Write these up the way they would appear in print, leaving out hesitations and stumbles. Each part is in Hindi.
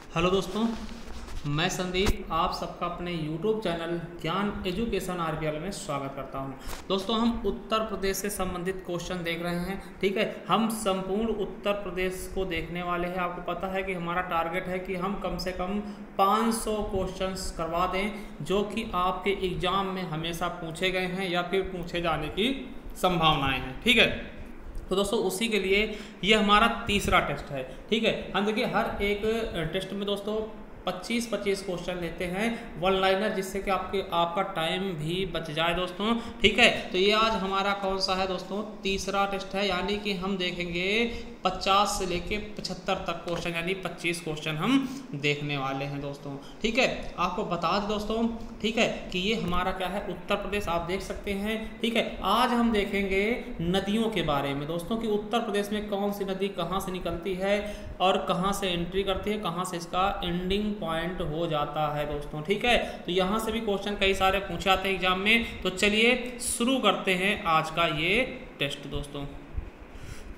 हेलो दोस्तों, मैं संदीप आप सबका अपने YouTube चैनल ज्ञान एजुकेशन आरबीएल में स्वागत करता हूं। दोस्तों, हम उत्तर प्रदेश से संबंधित क्वेश्चन देख रहे हैं। ठीक है, हम संपूर्ण उत्तर प्रदेश को देखने वाले हैं। आपको पता है कि हमारा टारगेट है कि हम कम से कम 500 क्वेश्चंस करवा दें जो कि आपके एग्जाम में हमेशा पूछे गए हैं या फिर पूछे जाने की संभावनाएँ हैं। ठीक है, तो दोस्तों उसी के लिए ये हमारा तीसरा टेस्ट है। ठीक है, हम देखिए हर एक टेस्ट में दोस्तों 25-25 क्वेश्चन लेते हैं वन लाइनर, जिससे कि आपका टाइम भी बच जाए दोस्तों। ठीक है, तो ये आज हमारा कौन सा है दोस्तों? तीसरा टेस्ट है, यानी कि हम देखेंगे 50 से लेके 75 तक क्वेश्चन, यानी 25 क्वेश्चन हम देखने वाले हैं दोस्तों। ठीक है, आपको बता दें दोस्तों, ठीक है, कि ये हमारा क्या है, उत्तर प्रदेश आप देख सकते हैं। ठीक है, आज हम देखेंगे नदियों के बारे में दोस्तों, कि उत्तर प्रदेश में कौन सी नदी कहाँ से निकलती है और कहाँ से एंट्री करती है, कहाँ से इसका एंडिंग पॉइंट हो जाता है दोस्तों। ठीक है, तो यहाँ से भी क्वेश्चन कई सारे पूछे आते हैं एग्जाम में। तो चलिए शुरू करते हैं आज का ये टेस्ट दोस्तों।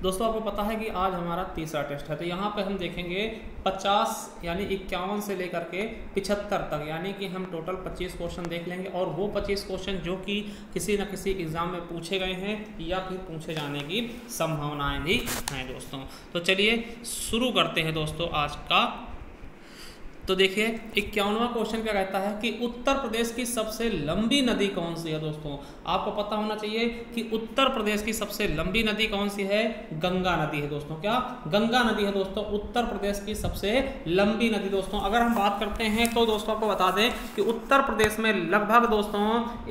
आपको पता है कि आज हमारा तीसरा टेस्ट है, तो यहाँ पे हम देखेंगे 50 यानी 51 से लेकर के 75 तक, यानी कि हम टोटल 25 क्वेश्चन देख लेंगे। और वो 25 क्वेश्चन जो कि किसी न किसी एग्जाम में पूछे गए हैं या फिर पूछे जाने की संभावनाएं भी हैं दोस्तों। तो चलिए शुरू करते हैं दोस्तों आज का। तो देखिए 51वां क्वेश्चन क्या कहता है कि उत्तर प्रदेश की सबसे लंबी नदी कौन सी है दोस्तों? आपको पता होना चाहिए कि उत्तर प्रदेश की सबसे लंबी नदी कौन सी है? गंगा नदी है दोस्तों। क्या गंगा नदी है दोस्तों उत्तर प्रदेश की सबसे लंबी नदी दोस्तों। अगर हम बात करते हैं तो दोस्तों आपको बता दें कि उत्तर प्रदेश में लगभग दोस्तों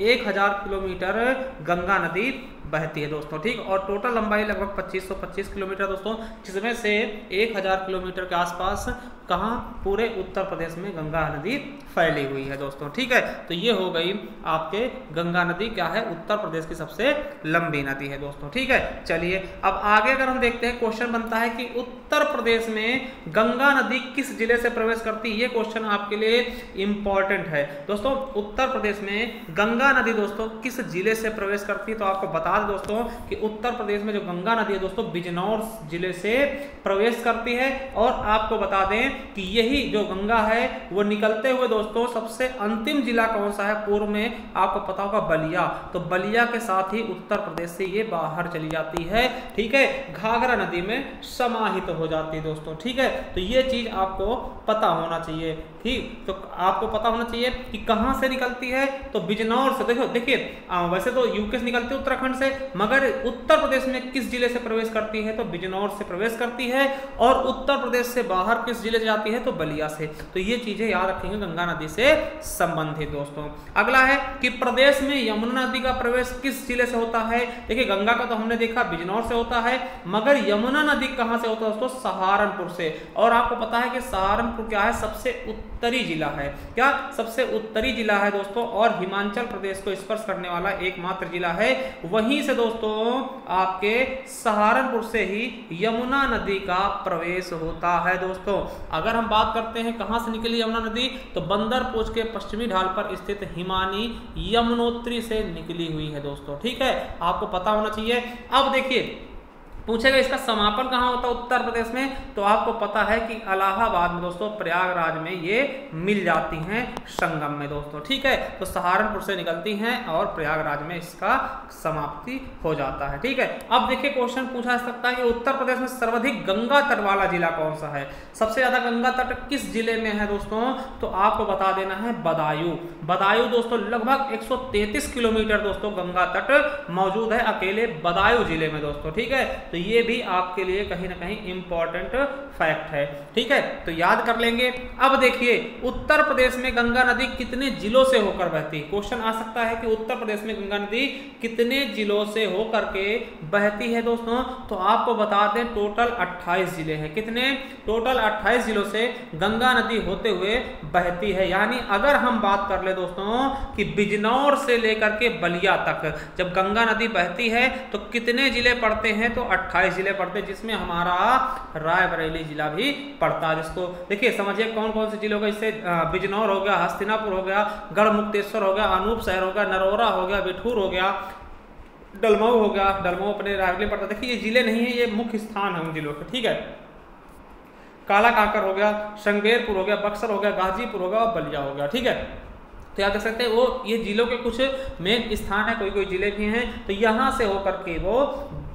1000 किलोमीटर गंगा नदी बहती है दोस्तों। ठीक, और टोटल लंबाई लगभग 2525 किलोमीटर दोस्तों, जिसमें से 1000 किलोमीटर के आसपास कहाँ पूरे उत्तर प्रदेश में गंगा नदी फैली हुई है दोस्तों। ठीक है, तो ये हो गई आपके गंगा नदी क्या है, उत्तर प्रदेश की सबसे लंबी नदी है दोस्तों। ठीक है, चलिए अब आगे अगर हम देखते हैं, क्वेश्चन बनता है कि उत्तर प्रदेश में गंगा नदी किस जिले से प्रवेश करती है। ये क्वेश्चन आपके लिए इंपॉर्टेंट है दोस्तों। उत्तर प्रदेश में गंगा नदी दोस्तों किस जिले से प्रवेश करती है, तो आपको बता दें दोस्तों कि उत्तर प्रदेश में जो गंगा नदी है दोस्तों बिजनौर जिले से प्रवेश करती है। और आपको बता दें कि यही जो गंगा है वो निकलते हुए दोस्तों सबसे अंतिम जिला कौन सा है पूर्व में, आपको पता होगा बलिया। तो बलिया के साथ ही उत्तर प्रदेश से ये बाहर चली जाती है। ठीक है, घाघरा नदी में समाहित हो जाती है दोस्तों। ठीक है, तो ये चीज आपको पता होना चाहिए। ठीक, तो आपको पता होना चाहिए कि कहां से निकलती है, तो बिजनौर से। देखिए वैसे तो यूके से निकलती है उत्तराखंड से, मगर उत्तर प्रदेश में किस जिले से प्रवेश करती है, तो बिजनौर से प्रवेश करती है। और उत्तर प्रदेश से बाहर किस जिले से जाती है, तो बलिया से। तो ये चीजें याद रखेंगे गंगा नदी से संबंधित दोस्तों। अगला है कि प्रदेश में यमुना नदी का प्रवेश किस जिले से होता है। देखिए गंगा का तो हमने देखा बिजनौर से होता है, मगर यमुना नदी कहां से होता है दोस्तों? सहारनपुर से। और आपको पता है कि सहारनपुर क्या है, सबसे उत्तरी जिला है। क्या सबसे उत्तरी जिला है दोस्तों, और हिमाचल प्रदेश को स्पर्श करने वाला एकमात्र जिला है। वहीं से दोस्तों आपके सहारनपुर से ही यमुना नदी का प्रवेश होता है दोस्तों। अगर हम बात करते हैं कहां से निकली यमुना नदी, तो बंदरपोच के पश्चिमी ढाल पर स्थित हिमानी यमुनोत्री से निकली हुई है दोस्तों। ठीक है, आपको पता होना चाहिए। अब देखिए पूछेगा इसका समापन कहाँ होता है उत्तर प्रदेश में, तो आपको पता है कि इलाहाबाद में दोस्तों, प्रयागराज में ये मिल जाती हैं संगम में दोस्तों। ठीक है, तो सहारनपुर से निकलती हैं और प्रयागराज में इसका समाप्ति हो जाता है। ठीक है, अब देखिए क्वेश्चन पूछा जा सकता है कि उत्तर प्रदेश में सर्वाधिक गंगा तट वाला जिला कौन सा है। सबसे ज्यादा गंगा तट किस जिले में है दोस्तों, तो आपको बता देना है बदायूं। बदायूं दोस्तों लगभग 133 किलोमीटर दोस्तों गंगा तट मौजूद है अकेले बदायूं जिले में दोस्तों। ठीक है, तो ये भी आपके लिए कहीं ना कहीं इंपॉर्टेंट फैक्ट है। ठीक है, तो याद कर लेंगे। अब देखिए उत्तर प्रदेश में गंगा नदी कितने जिलों से होकर बहती है। क्वेश्चन आ सकता है कि उत्तर प्रदेश में गंगा नदी कितने जिलों से होकर के बहती है दोस्तों, तो आपको बता दें टोटल 28 जिले हैं। कितने? टोटल 28 जिलों से गंगा नदी होते हुए बहती है। यानी अगर हम बात कर ले दोस्तों कि बिजनौर से लेकर के बलिया तक जब गंगा नदी बहती है तो कितने जिले पड़ते हैं, तो 28 जिले पड़ते हैं, जिसमें हमारा रायबरेली जिला भी पड़ता है। जिसको देखिए समझिए कौन कौन से जिलों का, इससे बिजनौर हो गया, हस्तिनापुर हो गया, गढ़मुक्तेश्वर हो गया, अनूप शहर हो गया, नरोरा हो गया, बिठूर हो गया, डलमऊ हो गया। डलमऊ अपने रायबरेली पड़ता है। देखिए ये जिले नहीं है, ये मुख्य स्थान है उन जिलों के। ठीक है, काला काकर हो गया, संगेरपुर हो गया, बक्सर हो गया, गाजीपुर हो गया और बलिया हो गया। ठीक है, तो याद रख सकते हैं वो ये जिलों के कुछ मेन स्थान है, कोई कोई जिले भी हैं, तो यहाँ से होकर के वो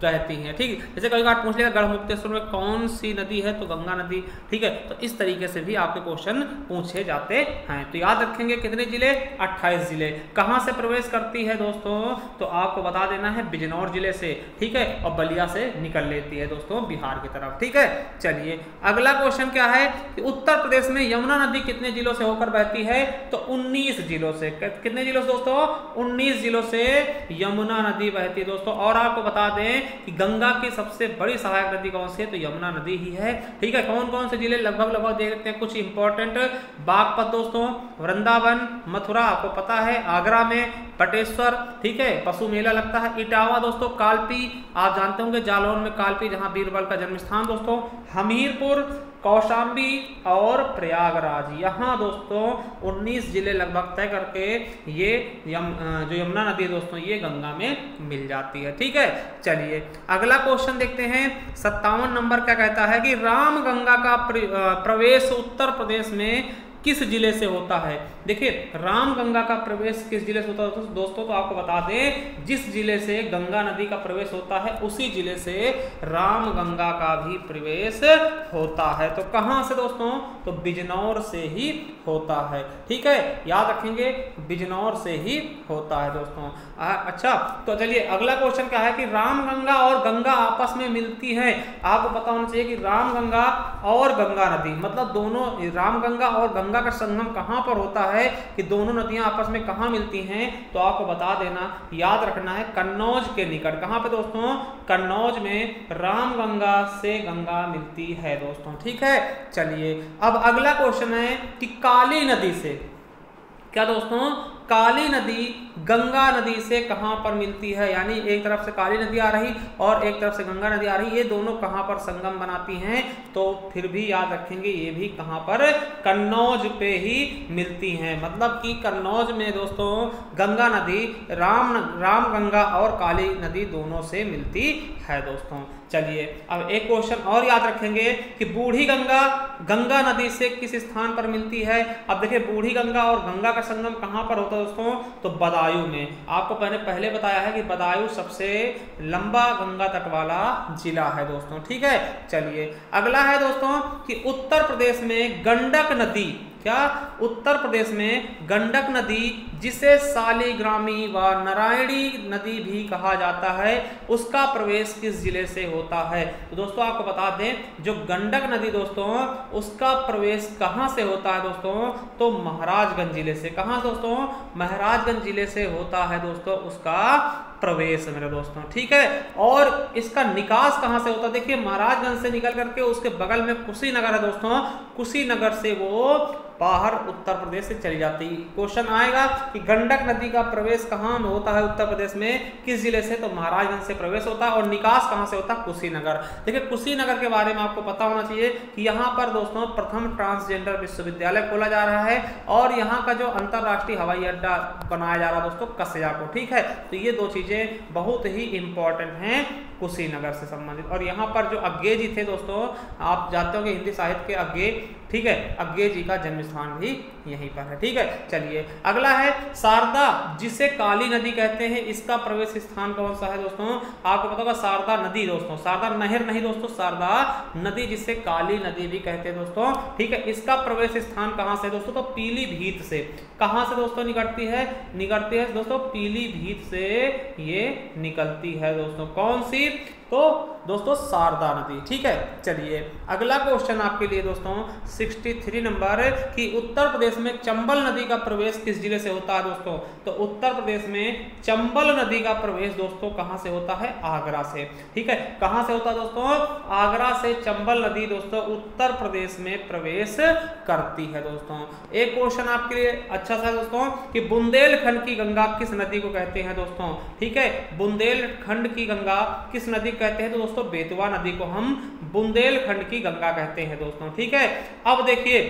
रहती हैं। ठीक है, जैसे कभी बार पूछ लेगा गढ़मुक्तेश्वर में कौन सी नदी है, तो गंगा नदी। ठीक है, तो इस तरीके से भी आपके क्वेश्चन पूछे जाते हैं। तो याद रखेंगे कितने जिले, 28 जिले। कहाँ से प्रवेश करती है दोस्तों, तो आपको बता देना है बिजनौर जिले से। ठीक है, और बलिया से निकल लेती है दोस्तों बिहार की तरफ। ठीक है, चलिए अगला क्वेश्चन क्या है कि उत्तर प्रदेश में यमुना नदी कितने जिलों से होकर बहती है, तो 19 जिलों से। कितने जिलों से दोस्तों, 19 जिलों से यमुना नदी बहती है दोस्तों। और आपको बता दें कि गंगा की सबसे बड़ी सहायक नदी कौन सी है, तो यमुना नदी ही है। ठीक है, कौन कौन से जिले लगभग देख लेते हैं कुछ इंपॉर्टेंट। बागपत दोस्तों, वृंदावन, मथुरा आपको पता है, आगरा में पटेश्वर, ठीक है, पशु मेला लगता है, इटावा दोस्तों, कालपी आप जानते होंगे, जालौन में कालपी जहां बीरबल का जन्म स्थान दोस्तों, हमीरपुर, कौशाम्बी और प्रयागराज। यहाँ दोस्तों 19 जिले लगभग तय करके ये जो यमुना नदी दोस्तों ये गंगा में मिल जाती है। ठीक है, चलिए अगला क्वेश्चन देखते हैं। 57 नंबर क्या कहता है कि रामगंगा का प्रवेश उत्तर प्रदेश में किस जिले से होता है। देखिए रामगंगा का प्रवेश किस जिले से होता है दोस्तों, तो आपको बता दें जिस जिले से गंगा नदी का प्रवेश होता है उसी जिले से रामगंगा का भी प्रवेश होता है। तो कहां से दोस्तों, तो बिजनौर से ही होता है। ठीक है, याद रखेंगे बिजनौर से ही होता है दोस्तों। अच्छा, तो चलिए अगला क्वेश्चन क्या है कि रामगंगा और गंगा आपस में मिलती हैं। आपको पता होना चाहिए कि रामगंगा और गंगा नदी मतलब दोनों, रामगंगा और गंगा का संगम कहां पर होता है कि दोनों नदियां आपस में कहां मिलती हैं, तो आपको बता देना, याद रखना है कन्नौज के निकट। कहां पे दोस्तों, कन्नौज में रामगंगा से गंगा मिलती है दोस्तों। ठीक है, चलिए अब अगला क्वेश्चन है कि काली नदी से, क्या दोस्तों, काली नदी गंगा नदी से कहां पर मिलती है, यानी एक तरफ से काली नदी आ रही और एक तरफ से गंगा नदी आ रही, ये दोनों कहां पर संगम बनाती हैं, तो फिर भी याद रखेंगे ये भी कहां पर, कन्नौज पे ही मिलती हैं। मतलब कि कन्नौज में दोस्तों गंगा नदी रामगंगा और काली नदी दोनों से मिलती है दोस्तों। चलिए अब एक क्वेश्चन और याद रखेंगे कि बूढ़ी गंगा गंगा नदी से किस स्थान पर मिलती है। अब देखिए बूढ़ी गंगा और गंगा का संगम कहां पर होता है दोस्तों, तो बदायूं में। आपको मैंने पहले बताया है कि बदायूं सबसे लंबा गंगा तट वाला जिला है दोस्तों। ठीक है, चलिए अगला है दोस्तों कि उत्तर प्रदेश में गंडक नदी, क्या उत्तर प्रदेश में गंडक नदी जिसे शालिग्रामी व नारायणी नदी भी कहा जाता है, उसका प्रवेश किस जिले से होता है। तो दोस्तों आपको बता दें जो गंडक नदी दोस्तों उसका प्रवेश कहां से होता है दोस्तों, तो महाराजगंज जिले से। कहां दोस्तों, महाराजगंज जिले से होता है दोस्तों उसका प्रवेश मेरे दोस्तों। ठीक है, और इसका निकास कहां से होता है, देखिए महाराजगंज से निकल करके उसके बगल में कुशीनगर है दोस्तों, कुशीनगर से वो बाहर उत्तर प्रदेश से चली जाती है। क्वेश्चन आएगा कि गंडक नदी का प्रवेश कहां में होता है उत्तर प्रदेश में, किस जिले से, तो महाराजगंज से प्रवेश होता है और निकास कहां से होता है, कुशीनगर। देखिए कुशीनगर के बारे में आपको पता होना चाहिए कि यहाँ पर दोस्तों प्रथम ट्रांसजेंडर विश्वविद्यालय खोला जा रहा है और यहाँ का जो अंतरराष्ट्रीय हवाई अड्डा बनाया जा रहा है दोस्तों कसिया को। ठीक है, तो ये दो चीजें बहुत ही इंपॉर्टेंट हैं कुशीनगर से संबंधित। और यहाँ पर जो अज्ञे जी थे दोस्तों, आप जानते हो कि हिंदी साहित्य के अज्ञे, ठीक है, अज्ञे जी का जन्म स्थान भी यहीं पर है। ठीक है, चलिए अगला है शारदा जिसे काली नदी कहते हैं, इसका प्रवेश स्थान कौन सा है दोस्तों, आपको पता होगा शारदा नदी दोस्तों, शारदा नहर नहीं दोस्तों, शारदा नदी जिसे काली नदी भी कहते हैं दोस्तों। ठीक है, इसका प्रवेश स्थान कहां से दोस्तों, तो पीलीभीत से। कहां से दोस्तों निकलती है दोस्तों, पीलीभीत से ये निकलती है दोस्तों। कौन सी, तो दोस्तों शारदा नदी। ठीक है, चलिए अगला क्वेश्चन आपके लिए दोस्तों 63 नंबर कि उत्तर प्रदेश में चंबल नदी का प्रवेश किस जिले से होता है दोस्तों, तो उत्तर प्रदेश में चंबल नदी का प्रवेश दोस्तों कहां से होता है, आगरा से। ठीक है, कहां से होता है दोस्तों, आगरा से चंबल नदी दोस्तों उत्तर प्रदेश में प्रवेश करती है दोस्तों। एक क्वेश्चन आपके लिए अच्छा सा दोस्तों कि बुंदेलखंड की गंगा किस नदी को कहते हैं दोस्तों। ठीक है, बुंदेलखंड की गंगा किस नदी कहते हैं, तो दोस्तों बेतवा नदी को हम बुंदेलखंड की गंगा कहते हैं दोस्तों। ठीक है, अब देखिए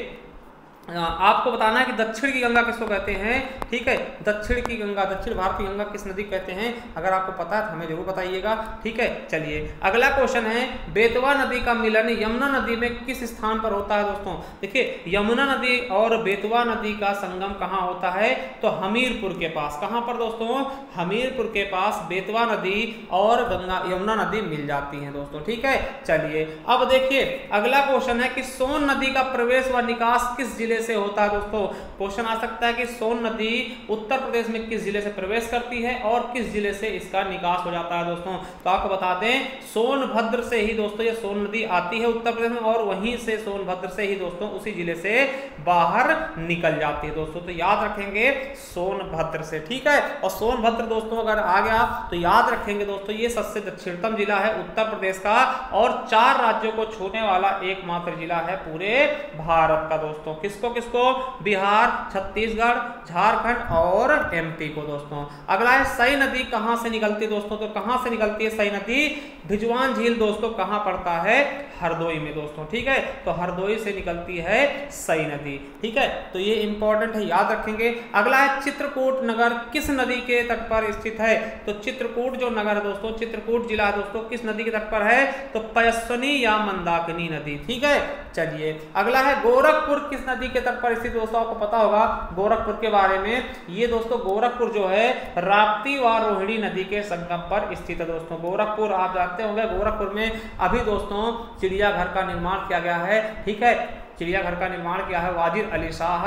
आपको बताना है कि दक्षिण की गंगा किसको कहते हैं, ठीक है। दक्षिण की गंगा, दक्षिण भारत की गंगा किस नदी कहते हैं, अगर आपको पता है तो हमें जरूर बताइएगा, ठीक है। चलिए अगला क्वेश्चन है, बेतवा नदी का मिलन यमुना नदी में किस स्थान पर होता है दोस्तों। देखिए यमुना नदी और बेतवा नदी का संगम कहाँ होता है, तो हमीरपुर के पास। कहाँ पर दोस्तों, हमीरपुर के पास बेतवा नदी और गंगा यमुना नदी मिल जाती है दोस्तों, ठीक है। चलिए अब देखिए अगला क्वेश्चन है कि सोन नदी का प्रवेश व निकास किस जिले से होता है दोस्तों। क्वेश्चन आ सकता है कि सोन नदी उत्तर प्रदेश में किस जिले से प्रवेश करती है और किस जिले से इसका निकास हो जाता है दोस्तों। तो आपको बता दें सोनभद्र से ही दोस्तों ये सोन नदी आती है उत्तर प्रदेश में, और वहीं से सोनभद्र से ही दोस्तों उसी जिले से बाहर निकल जाती है दोस्तों। तो याद रखेंगे सोनभद्र से, ठीक है। और सोनभद्र दोस्तों अगर आ गया तो याद रखेंगे दोस्तों ये सबसे दक्षिणतम जिला है उत्तर प्रदेश का, और 4 राज्यों को छूने वाला एकमात्र जिला है पूरे भारत का दोस्तों। किसको किसको, बिहार, छत्तीसगढ़, झारखंड और एमपी को दोस्तों। अगला है सई नदी कहां से निकलती है दोस्तों। तो कहां से निकलती है सई नदी, भिजवान झील दोस्तों कहां पड़ता है, हरदोई में दोस्तों, ठीक है। तो हरदोई से निकलती है सई नदी, ठीक है। तो ये इंपॉर्टेंट है, याद रखेंगे। अगला है चित्रकूट नगर किस नदी के तट पर स्थित है। तो चित्रकूट जो नगर है दोस्तों, चित्रकूट जिला है दोस्तों किस नदी के तट पर है, तो पयस्विनी या मंदाकिनी नदी, ठीक है। चलिए अगला है गोरखपुर किस नदी के तट पर स्थित दोस्तों। आपको पता होगा गोरखपुर के बारे में, ये दोस्तों गोरखपुर जो है राप्ती व रोहिणी नदी के संगम पर स्थित है दोस्तों। गोरखपुर आप जानते होंगे, गोरखपुर में अभी दोस्तों चिड़ियाघर का निर्माण किया गया है, ठीक है। चिड़ियाघर का निर्माण किया है Wajid Ali Shah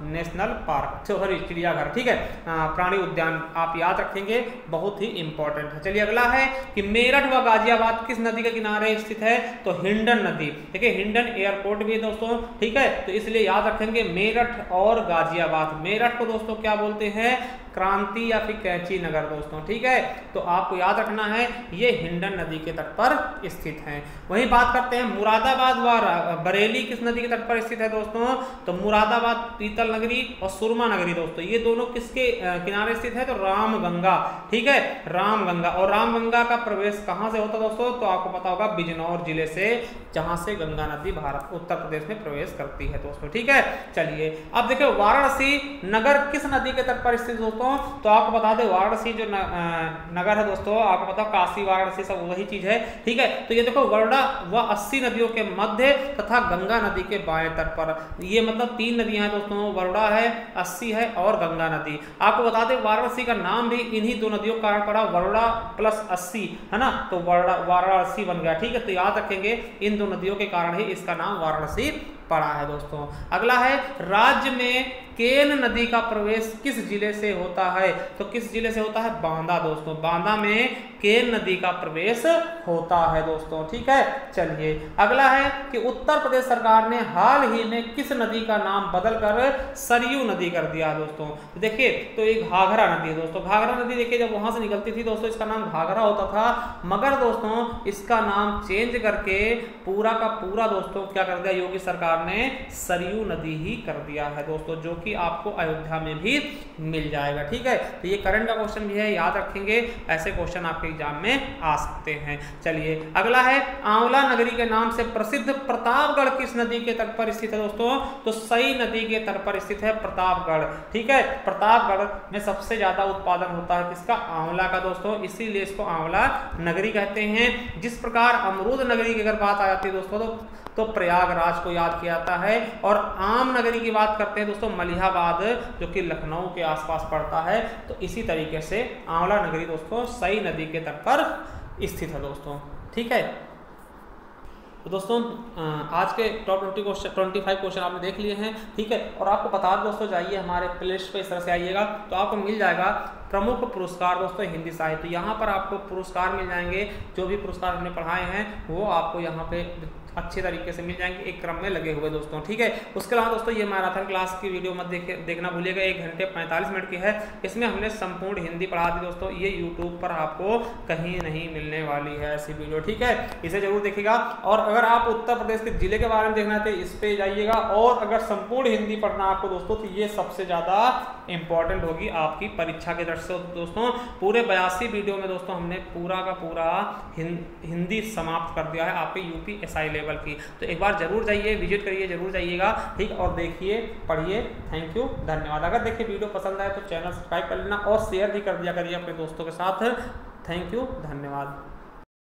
national park, sorry चिड़ियाघर, ठीक है, प्राणी उद्यान, आप याद रखेंगे, बहुत ही इंपॉर्टेंट है। चलिए अगला है कि मेरठ व गाजियाबाद किस नदी के किनारे स्थित है, तो हिंडन नदी। देखिए हिंडन एयरपोर्ट भी है दोस्तों, ठीक है। तो इसलिए याद रखेंगे मेरठ और गाजियाबाद। मेरठ को दोस्तों क्या बोलते हैं, क्रांति या फिर कैंची नगर दोस्तों, ठीक है। तो आपको याद रखना है ये हिंडन नदी के तट पर स्थित है। वहीं बात करते हैं मुरादाबाद व बरेली किस नदी के तट पर स्थित है दोस्तों। तो मुरादाबाद पीतल नगरी और सुरमा नगरी दोस्तों, ये दोनों किसके किनारे स्थित है, तो रामगंगा, ठीक है, रामगंगा। और रामगंगा का प्रवेश कहां से होता है दोस्तों, तो आपको पता होगा बिजनौर जिले से, जहां से गंगा नदी भारत उत्तर प्रदेश में प्रवेश करती है दोस्तों, ठीक है। चलिए अब देखिए वाराणसी नगर किस नदी के तट पर स्थित दोस्तों। तो आपको बता दें वाराणसी जो नगर है दोस्तों, आपको पता काशी वाराणसी सब वही चीज है, ठीक है। तो ये देखो वरुणा व 80 नदियों के मध्य तथा गंगा नदी के बाएं तट पर, ये मतलब 3 नदियां हैं दोस्तों, वरुणा है, 80 है और गंगा नदी। आपको बता दें वाराणसी का नाम भी इन्हीं 2 नदियों का पड़ा, वरुणा प्लस 80 है ना, तो वाराणसी बन गया, ठीक है। तो याद रखेंगे इन 2 नदियों के कारण ही इसका नाम वाराणसी पड़ा है दोस्तों। अगला है राज्य में केन नदी का प्रवेश किस जिले से होता है। तो किस जिले से होता है, बांदा दोस्तों। बांदा में केन नदी का प्रवेश होता है दोस्तों, ठीक है। चलिए अगला है कि उत्तर प्रदेश सरकार ने हाल ही में किस नदी का नाम बदलकर सरयू नदी कर दिया दोस्तों। देखिए तो ये घाघरा नदी है दोस्तों। घाघरा नदी देखिए जब वहां से निकलती थी दोस्तों इसका नाम घाघरा होता था, मगर दोस्तों इसका नाम चेंज करके पूरा का पूरा दोस्तों क्या कर दिया योगी सरकार ने, सरयू नदी ही कर दिया है दोस्तों, जो कि आपको अयोध्या में भी मिल जाएगा, ठीक है। तो ये करंट का क्वेश्चन भी है, याद रखेंगे, ऐसे क्वेश्चन आपके एग्जाम में आ सकते हैं। चलिए अगला है आंवला नगरी के नाम से प्रसिद्ध प्रतापगढ़ किस नदी के तट पर स्थित है दोस्तों। तो सई नदी के तट पर स्थित है प्रतापगढ़, ठीक है। प्रतापगढ़ में सबसे ज्यादा उत्पादन होता है किसका, आंवला का दोस्तों, इसीलिए इसको आंवला नगरी कहते हैं। जिस प्रकार अमरूद नगरी की अगर बात आ जाती है दोस्तों तो प्रयागराज को याद किया जाता है, और आम नगरी की बात करते हैं दोस्तों मलिहाबाद जो कि लखनऊ के आसपास पड़ता है। तो इसी तरीके से आंवला नगरी दोस्तों सई नदी के तट पर स्थित है दोस्तों, ठीक है। तो दोस्तों आज के टॉप 25 क्वेश्चन आपने देख लिए हैं, ठीक है। और आपको बता दें दोस्तों, जाइए हमारे प्लेलिस्ट पे इस तरह से आइएगा तो आपको मिल जाएगा प्रमुख पुरस्कार दोस्तों हिंदी साहित्य। यहाँ पर आपको पुरस्कार मिल जाएंगे, जो भी पुरस्कार हमने पढ़ाए हैं वो आपको यहाँ पे अच्छे तरीके से मिल जाएंगे, एक क्रम में लगे हुए दोस्तों, ठीक है। उसके अलावा दोस्तों ये मैराथन क्लास की वीडियो मत देखना भूलिएगा, 1 घंटे 45 मिनट की है। इसमें हमने संपूर्ण हिंदी पढ़ा दी दोस्तों, ये यूट्यूब पर आपको कहीं नहीं मिलने वाली है ऐसी वीडियो, ठीक है। इसे जरूर देखिएगा। और अगर आप उत्तर प्रदेश के जिले के बारे में देखना थे इस पे जाइएगा, और अगर संपूर्ण हिंदी पढ़ना आपको दोस्तों तो ये सबसे ज्यादा इंपॉर्टेंट होगी आपकी परीक्षा के दृष्टि से दोस्तों। पूरे 82 वीडियो में दोस्तों हमने पूरा का पूरा हिंदी समाप्त कर दिया है आपके यूपी SI लेवल लेवल की। तो एक बार जरूर जाइए, विजिट करिए, जरूर जाइएगा, ठीक, और देखिए, पढ़िए। थैंक यू, धन्यवाद। अगर देखिए वीडियो पसंद आए तो चैनल सब्सक्राइब कर लेना और शेयर भी कर दिया करिए अपने दोस्तों के साथ। थैंक यू, धन्यवाद।